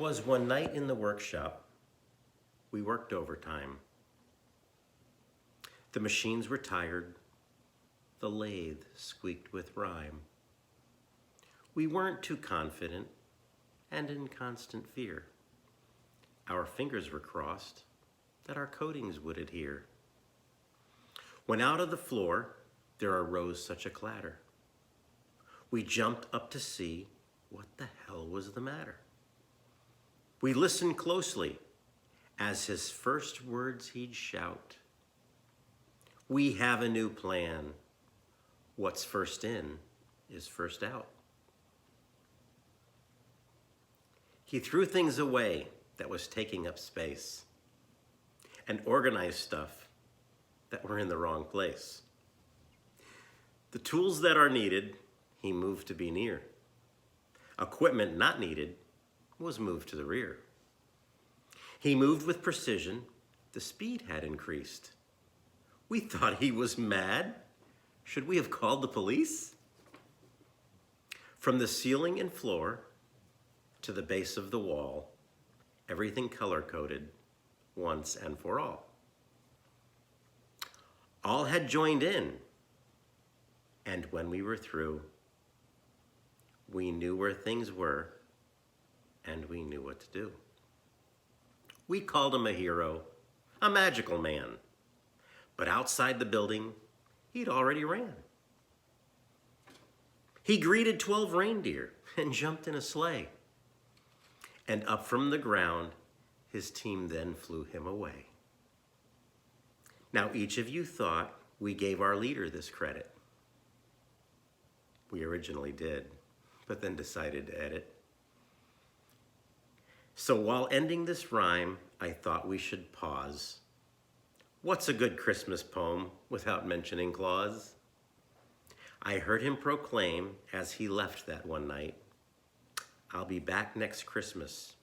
'Twas one night in the workshop, we worked overtime. The machines were tired, the lathe squeaked with rhyme. We weren't too confident and in constant fear. Our fingers were crossed that our coatings would adhere. When out of the floor there arose such a clatter, we jumped up to see what the hell was the matter. We listened closely as his first words he'd shout. We have a new plan. What's first in is first out. He threw things away that was taking up space and organized stuff that were in the wrong place. The tools that are needed, he moved to be near. Equipment not needed was moved to the rear. He moved with precision. The speed had increased. We thought he was mad. Should we have called the police? From the ceiling and floor to the base of the wall, everything color-coded once and for all. All had joined in, and when we were through, we knew where things were and we knew what to do. We called him a hero, a magical man, but outside the building, he'd already ran. He greeted 12 reindeer and jumped in a sleigh. And up from the ground, his team then flew him away. Now, each of you thought we gave our leader this credit. We originally did, but then decided to edit. So while ending this rhyme, I thought we should pause. What's a good Christmas poem without mentioning Claus? I heard him proclaim as he left that one night, I'll be back next Christmas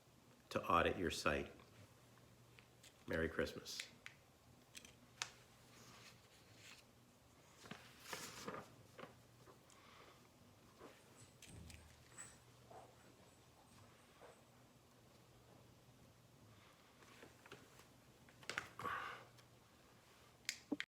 to audit your site. Merry Christmas.